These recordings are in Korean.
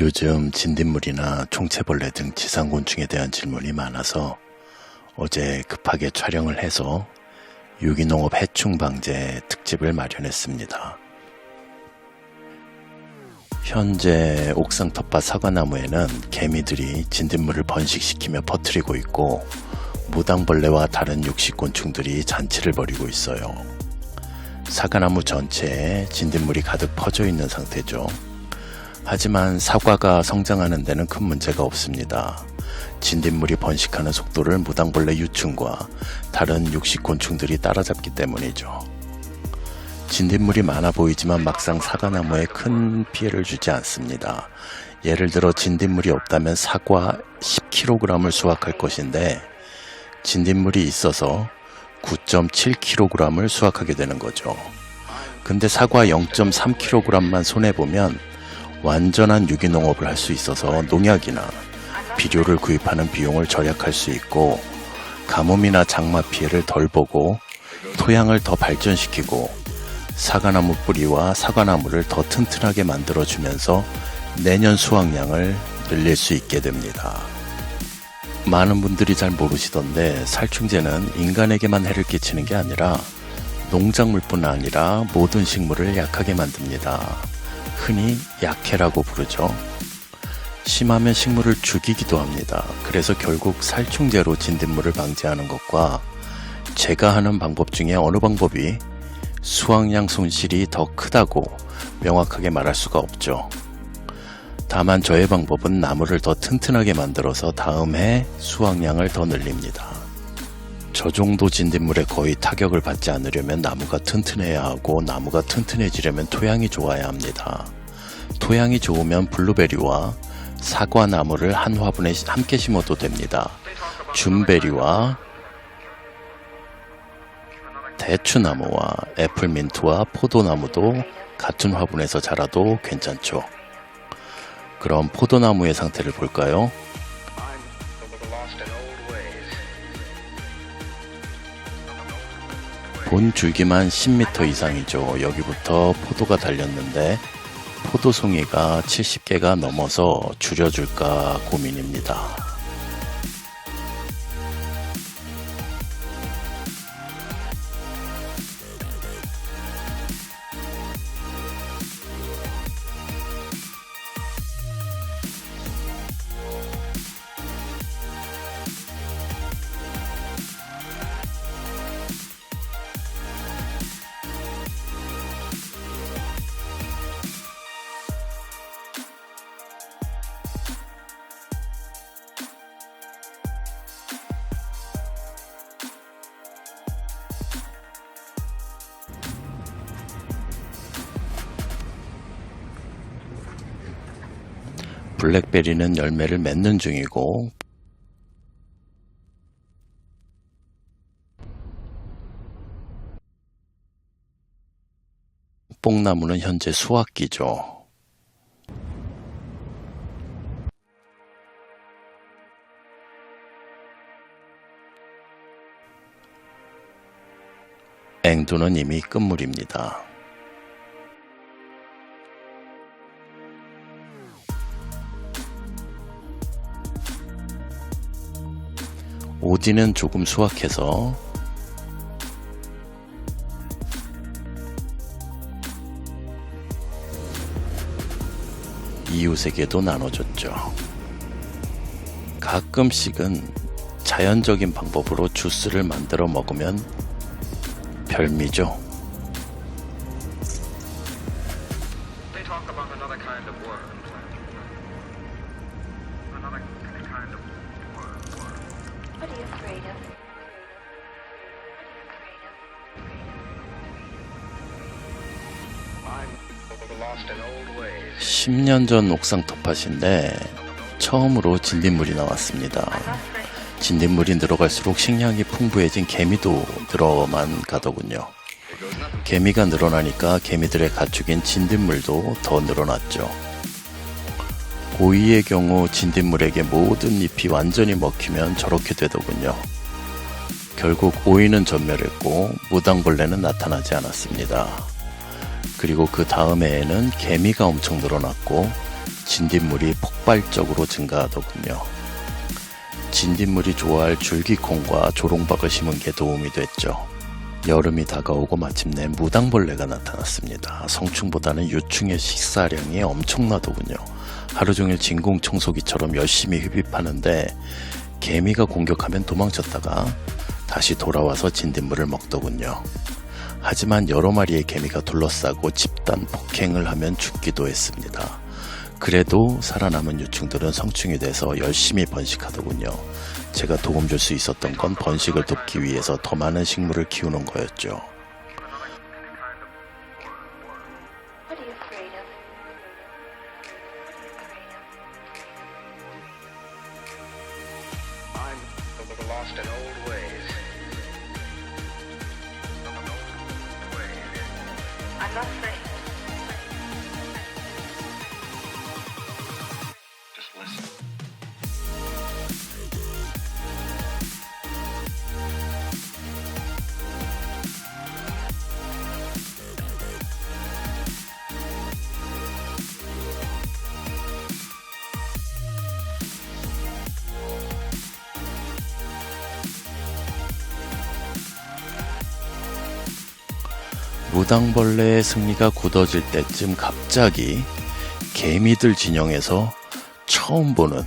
요즘 진딧물이나 총체벌레 등 지상곤충에 대한 질문이 많아서 어제 급하게 촬영을 해서 유기농업 해충 방제 특집을 마련했습니다. 현재 옥상 텃밭 사과나무에는 개미들이 진딧물을 번식시키며 퍼뜨리고 있고 무당벌레와 다른 육식곤충들이 잔치를 벌이고 있어요. 사과나무 전체에 진딧물이 가득 퍼져 있는 상태죠. 하지만 사과가 성장하는 데는 큰 문제가 없습니다. 진딧물이 번식하는 속도를 무당벌레 유충과 다른 육식곤충들이 따라잡기 때문이죠. 진딧물이 많아 보이지만 막상 사과나무에 큰 피해를 주지 않습니다. 예를 들어 진딧물이 없다면 사과 10kg을 수확할 것인데 진딧물이 있어서 9.7kg을 수확하게 되는 거죠. 근데 사과 0.3kg만 손해보면 완전한 유기농업을 할 수 있어서 농약이나 비료를 구입하는 비용을 절약할 수 있고 가뭄이나 장마 피해를 덜 보고 토양을 더 발전시키고 사과나무 뿌리와 사과나무를 더 튼튼하게 만들어주면서 내년 수확량을 늘릴 수 있게 됩니다. 많은 분들이 잘 모르시던데 살충제는 인간에게만 해를 끼치는 게 아니라 농작물뿐 아니라 모든 식물을 약하게 만듭니다. 흔히 약해라고 부르죠. 심하면 식물을 죽이기도 합니다. 그래서 결국 살충제로 진딧물을 방지하는 것과 제가 하는 방법 중에 어느 방법이 수확량 손실이 더 크다고 명확하게 말할 수가 없죠. 다만 저의 방법은 나무를 더 튼튼하게 만들어서 다음 해 수확량을 더 늘립니다. 저 정도 진딧물에 거의 타격을 받지 않으려면 나무가 튼튼해야 하고 나무가 튼튼해지려면 토양이 좋아야 합니다. 토양이 좋으면 블루베리와 사과나무를 한 화분에 함께 심어도 됩니다. 줌베리와 대추나무와 애플민트와 포도나무도 같은 화분에서 자라도 괜찮죠. 그럼 포도나무의 상태를 볼까요? 본 줄기만 10m 이상이죠. 여기부터 포도가 달렸는데 포도송이가 70개가 넘어서 줄여줄까 고민입니다. 블랙베리는 열매를 맺는 중이고 뽕나무는 현재 수확기죠. 앵두는 이미 끝물입니다. 오디는 조금 수확해서 이웃에게도 나눠줬죠. 가끔씩은 자연적인 방법으로 주스를 만들어 먹으면 별미죠. What are you afraid of? 10년 전 옥상 텃밭인데 처음으로 진딧물이 나왔습니다. 진딧물이 늘어갈수록 식량이 풍부해진 개미도 늘어만 가더군요. 개미가 늘어나니까 개미들의 가축인 진딧물도 더 늘어났죠. 오이의 경우 진딧물에게 모든 잎이 완전히 먹히면 저렇게 되더군요. 결국 오이는 전멸했고 무당벌레는 나타나지 않았습니다. 그리고 그 다음 해에는 개미가 엄청 늘어났고 진딧물이 폭발적으로 증가하더군요. 진딧물이 좋아할 줄기콩과 조롱박을 심은 게 도움이 됐죠. 여름이 다가오고 마침내 무당벌레가 나타났습니다. 성충보다는 유충의 식사량이 엄청나더군요. 하루 종일 진공청소기처럼 열심히 흡입하는데 개미가 공격하면 도망쳤다가 다시 돌아와서 진딧물을 먹더군요. 하지만 여러 마리의 개미가 둘러싸고 집단 폭행을 하면 죽기도 했습니다. 그래도 살아남은 유충들은 성충이 돼서 열심히 번식하더군요. 제가 도움 줄 수 있었던 건 번식을 돕기 위해서 더 많은 식물을 키우는 거였죠. 무당벌레의 승리가 굳어질 때쯤 갑자기 개미들 진영에서 처음 보는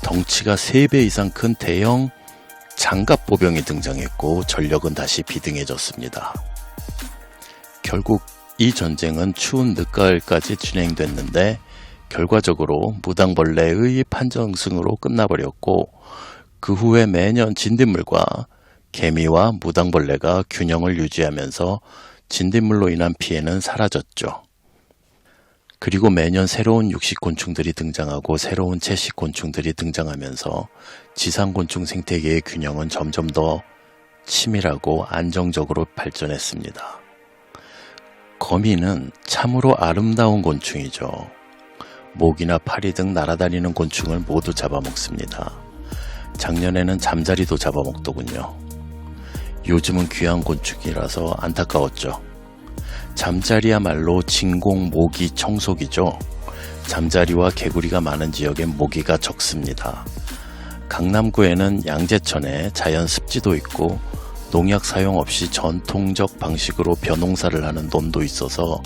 덩치가 3배 이상 큰 대형 장갑보병이 등장했고 전력은 다시 비등해졌습니다. 결국 이 전쟁은 추운 늦가을까지 진행됐는데 결과적으로 무당벌레의 판정승으로 끝나버렸고 그 후에 매년 진딧물과 개미와 무당벌레가 균형을 유지하면서 진딧물로 인한 피해는 사라졌죠. 그리고 매년 새로운 육식곤충들이 등장하고 새로운 채식곤충들이 등장하면서 지상곤충 생태계의 균형은 점점 더 치밀하고 안정적으로 발전했습니다. 거미는 참으로 아름다운 곤충이죠. 모기나 파리 등 날아다니는 곤충을 모두 잡아먹습니다. 작년에는 잠자리도 잡아먹더군요. 요즘은 귀한 곤충이라서 안타까웠죠. 잠자리야말로 진공 모기 청소기죠. 잠자리와 개구리가 많은 지역엔 모기가 적습니다. 강남구에는 양재천에 자연 습지도 있고 농약 사용 없이 전통적 방식으로 벼농사를 하는 논도 있어서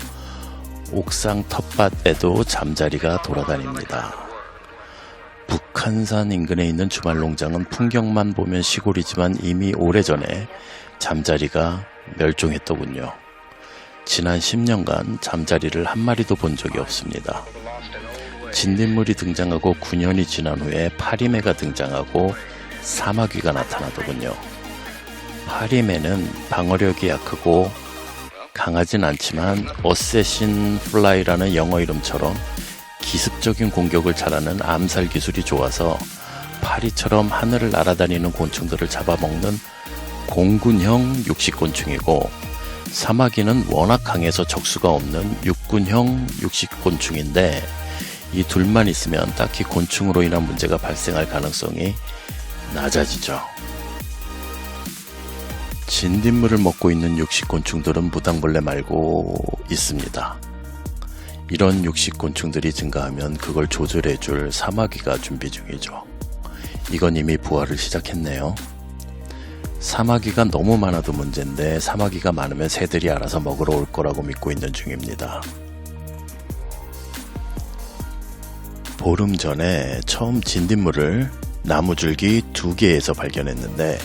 옥상 텃밭에도 잠자리가 돌아다닙니다. 북한산 인근에 있는 주말농장은 풍경만 보면 시골이지만 이미 오래전에 잠자리가 멸종했더군요. 지난 10년간 잠자리를 한 마리도 본 적이 없습니다. 진딧물이 등장하고 9년이 지난 후에 파리매가 등장하고 사마귀가 나타나더군요. 파리매는 방어력이 약하고 강하진 않지만 어쌔신 플라이라는 영어 이름처럼 기습적인 공격을 잘하는 암살 기술이 좋아서 파리처럼 하늘을 날아다니는 곤충들을 잡아먹는 공군형 육식곤충이고 사마귀는 워낙 강해서 적수가 없는 육군형 육식곤충인데 이 둘만 있으면 딱히 곤충으로 인한 문제가 발생할 가능성이 낮아지죠. 진딧물을 먹고 있는 육식곤충들은 무당벌레 말고 있습니다. 이런 육식곤충들이 증가하면 그걸 조절해줄 사마귀가 준비 중이죠. 이건 이미 부활을 시작했네요. 사마귀가 너무 많아도 문제인데 사마귀가 많으면 새들이 알아서 먹으러 올 거라고 믿고 있는 중입니다. 보름 전에 처음 진딧물을 나무줄기 2개에서 발견했는데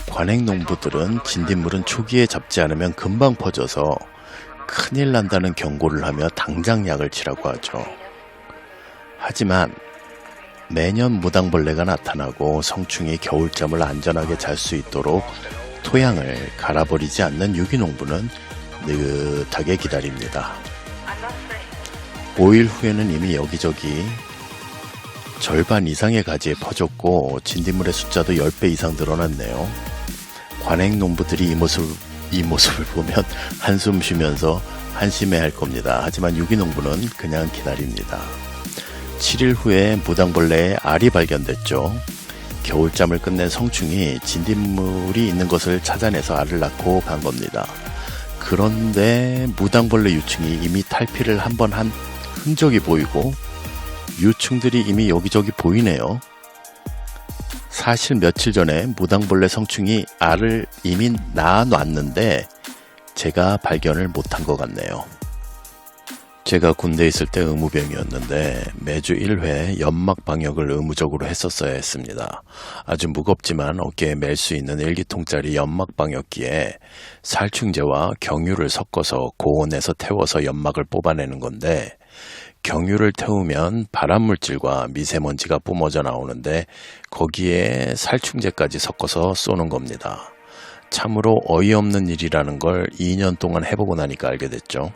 관행농부들은 진딧물은 초기에 잡지 않으면 금방 퍼져서 큰일 난다는 경고를 하며 당장 약을 치라고 하죠. 하지만 매년 무당벌레가 나타나고 성충이 겨울잠을 안전하게 잘 수 있도록 토양을 갈아버리지 않는 유기농부는 느긋하게 기다립니다. 5일 후에는 이미 여기저기 절반 이상의 가지에 퍼졌고 진딧물의 숫자도 10배 이상 늘어났네요. 관행농부들이 이 모습을 보면 한숨 쉬면서 한심해할 겁니다. 하지만 유기농부는 그냥 기다립니다. 7일 후에 무당벌레의 알이 발견됐죠. 겨울잠을 끝낸 성충이 진딧물이 있는 것을 찾아내서 알을 낳고 간 겁니다. 그런데 무당벌레 유충이 이미 탈피를 한 번 한 흔적이 보이고 유충들이 이미 여기저기 보이네요. 사실 며칠 전에 무당벌레 성충이 알을 이미 낳아놨는데 제가 발견을 못한 것 같네요. 제가 군대에 있을 때 의무병이었는데 매주 1회 연막 방역을 의무적으로 했었어야 했습니다. 아주 무겁지만 어깨에 멜 수 있는 1기통짜리 연막 방역기에 살충제와 경유를 섞어서 고온에서 태워서 연막을 뽑아내는 건데, 경유를 태우면 발암물질과 미세먼지가 뿜어져 나오는데 거기에 살충제까지 섞어서 쏘는 겁니다. 참으로 어이없는 일이라는 걸 2년 동안 해보고 나니까 알게 됐죠.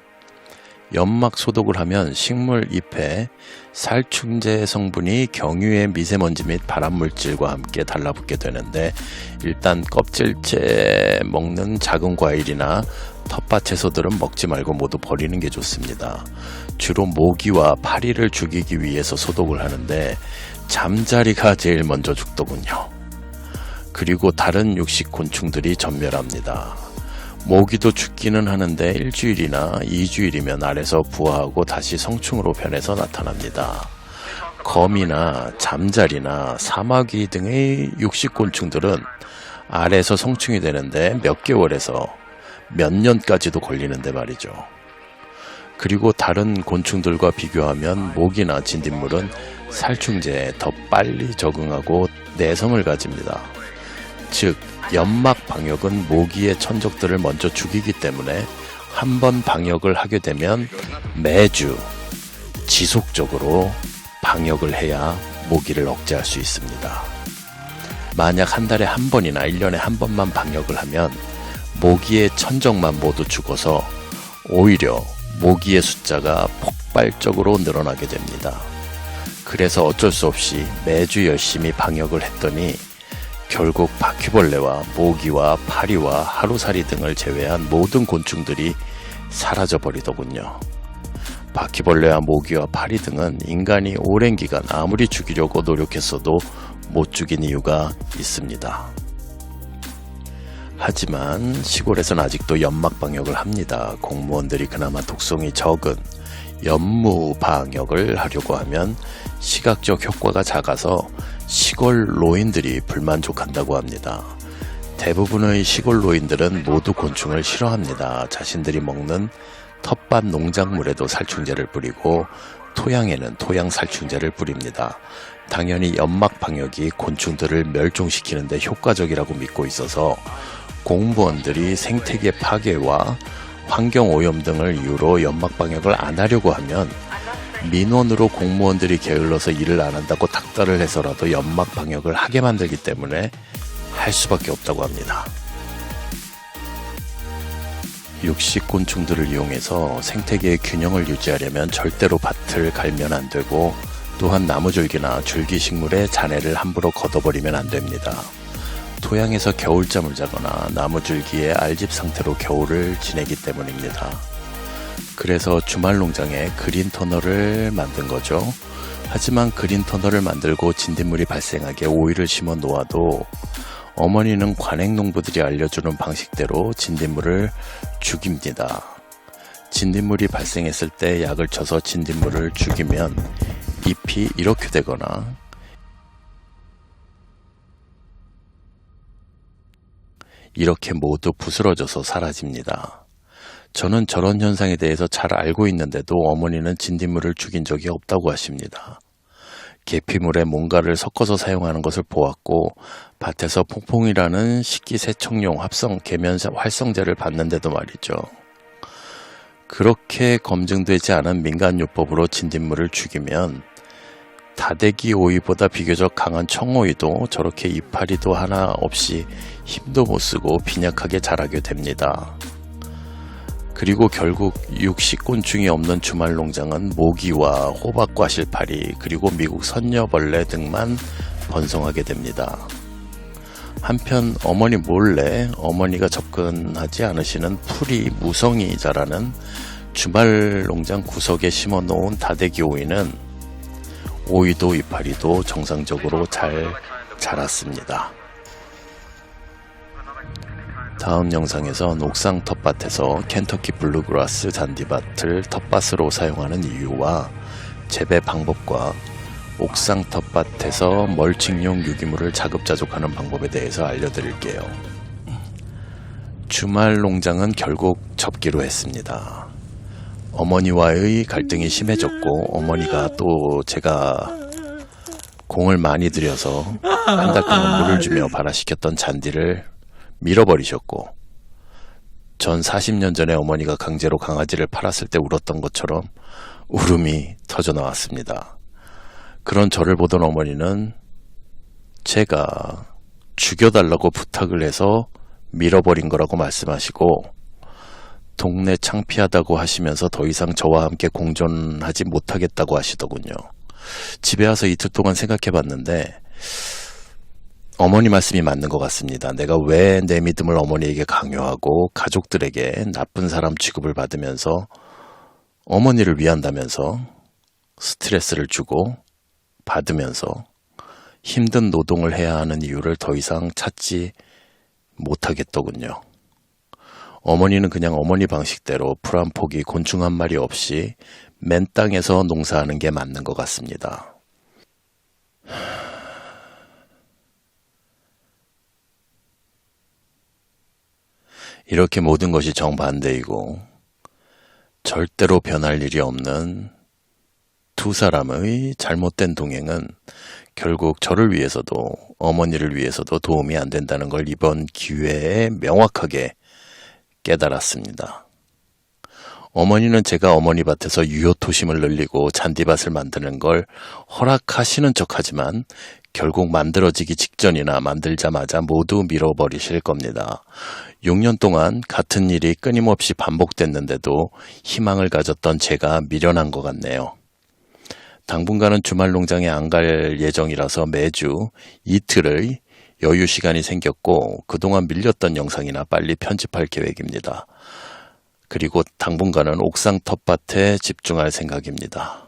연막 소독을 하면 식물 잎에 살충제 성분이 경유의 미세먼지 및 발암물질과 함께 달라붙게 되는데, 일단 껍질째 먹는 작은 과일이나 텃밭 채소들은 먹지 말고 모두 버리는 게 좋습니다. 주로 모기와 파리를 죽이기 위해서 소독을 하는데 잠자리가 제일 먼저 죽더군요. 그리고 다른 육식 곤충들이 전멸합니다. 모기도 죽기는 하는데 일주일이나 2주일이면 알에서 부화하고 다시 성충으로 변해서 나타납니다. 거미나 잠자리나 사마귀 등의 육식곤충들은 알에서 성충이 되는데 몇 개월에서 몇 년까지도 걸리는데 말이죠. 그리고 다른 곤충들과 비교하면 모기나 진딧물은 살충제에 더 빨리 적응하고 내성을 가집니다. 즉, 연막 방역은 모기의 천적들을 먼저 죽이기 때문에 한 번 방역을 하게 되면 매주 지속적으로 방역을 해야 모기를 억제할 수 있습니다. 만약 한 달에 한 번이나 1년에 한 번만 방역을 하면 모기의 천적만 모두 죽어서 오히려 모기의 숫자가 폭발적으로 늘어나게 됩니다. 그래서 어쩔 수 없이 매주 열심히 방역을 했더니 결국 바퀴벌레와 모기와 파리와 하루살이 등을 제외한 모든 곤충들이 사라져 버리더군요. 바퀴벌레와 모기와 파리 등은 인간이 오랜 기간 아무리 죽이려고 노력했어도 못 죽인 이유가 있습니다. 하지만 시골에선 아직도 연막 방역을 합니다. 공무원들이 그나마 독성이 적은 연무 방역을 하려고 하면 시각적 효과가 작아서 시골 노인들이 불만족한다고 합니다. 대부분의 시골 노인들은 모두 곤충을 싫어합니다. 자신들이 먹는 텃밭 농작물에도 살충제를 뿌리고 토양에는 토양 살충제를 뿌립니다. 당연히 연막 방역이 곤충들을 멸종시키는데 효과적이라고 믿고 있어서 공무원들이 생태계 파괴와 환경오염 등을 이유로 연막 방역을 안 하려고 하면 민원으로 공무원들이 게을러서 일을 안 한다고 닥달을 해서라도 연막 방역을 하게 만들기 때문에 할 수밖에 없다고 합니다. 육식곤충들을 이용해서 생태계의 균형을 유지하려면 절대로 밭을 갈면 안 되고, 또한 나무줄기나 줄기식물의 잔해를 함부로 걷어버리면 안 됩니다. 토양에서 겨울잠을 자거나 나무줄기의 알집 상태로 겨울을 지내기 때문입니다. 그래서 주말 농장에 그린 터널을 만든 거죠. 하지만 그린 터널을 만들고 진딧물이 발생하게 오이를 심어 놓아도 어머니는 관행농부들이 알려주는 방식대로 진딧물을 죽입니다. 진딧물이 발생했을 때 약을 쳐서 진딧물을 죽이면 잎이 이렇게 되거나 이렇게 모두 부스러져서 사라집니다. 저는 저런 현상에 대해서 잘 알고 있는데도 어머니는 진딧물을 죽인 적이 없다고 하십니다. 계피물에 뭔가를 섞어서 사용하는 것을 보았고, 밭에서 퐁퐁이라는 식기세척용 계면 활성제를 봤는데도 말이죠. 그렇게 검증되지 않은 민간요법으로 진딧물을 죽이면 다대기 오이보다 비교적 강한 청오이도 저렇게 이파리도 하나 없이 힘도 못 쓰고 빈약하게 자라게 됩니다. 그리고 결국 육식곤충이 없는 주말 농장은 모기와 호박과 실파리, 그리고 미국 선녀벌레 등만 번성하게 됩니다. 한편 어머니 몰래 어머니가 접근하지 않으시는 풀이 무성이 자라는 주말 농장 구석에 심어 놓은 다대기 오이는 오이도 이파리도 정상적으로 잘 자랐습니다. 다음 영상에선 옥상 텃밭에서 켄터키 블루그라스 잔디밭을 텃밭으로 사용하는 이유와 재배 방법과 옥상 텃밭에서 멀칭용 유기물을 자급자족하는 방법에 대해서 알려드릴게요. 주말 농장은 결국 접기로 했습니다. 어머니와의 갈등이 심해졌고 어머니가 또 제가 공을 많이 들여서 한 달간 물을 주며 발화시켰던 잔디를 밀어버리셨고, 전 40년 전에 어머니가 강제로 강아지를 팔았을 때 울었던 것처럼 울음이 터져 나왔습니다. 그런 저를 보던 어머니는 제가 죽여달라고 부탁을 해서 밀어버린 거라고 말씀하시고, 동네 창피하다고 하시면서 더 이상 저와 함께 공존하지 못하겠다고 하시더군요. 집에 와서 이틀 동안 생각해 봤는데 어머니 말씀이 맞는 것 같습니다. 내가 왜 내 믿음을 어머니에게 강요하고 가족들에게 나쁜 사람 취급을 받으면서 어머니를 위한다면서 스트레스를 주고 받으면서 힘든 노동을 해야 하는 이유를 더 이상 찾지 못하겠더군요. 어머니는 그냥 어머니 방식대로 풀 한 포기 곤충 한 마리 없이 맨 땅에서 농사하는 게 맞는 것 같습니다. 이렇게 모든 것이 정반대이고 절대로 변할 일이 없는 두 사람의 잘못된 동행은 결국 저를 위해서도 어머니를 위해서도 도움이 안 된다는 걸 이번 기회에 명확하게 깨달았습니다. 어머니는 제가 어머니 밭에서 유효토심을 늘리고 잔디밭을 만드는 걸 허락하시는 척하지만 결국 만들어지기 직전이나 만들자마자 모두 밀어버리실 겁니다. 6년 동안 같은 일이 끊임없이 반복됐는데도 희망을 가졌던 제가 미련한 것 같네요. 당분간은 주말 농장에 안 갈 예정이라서 매주 이틀의 여유 시간이 생겼고 그동안 밀렸던 영상이나 빨리 편집할 계획입니다. 그리고 당분간은 옥상 텃밭에 집중할 생각입니다.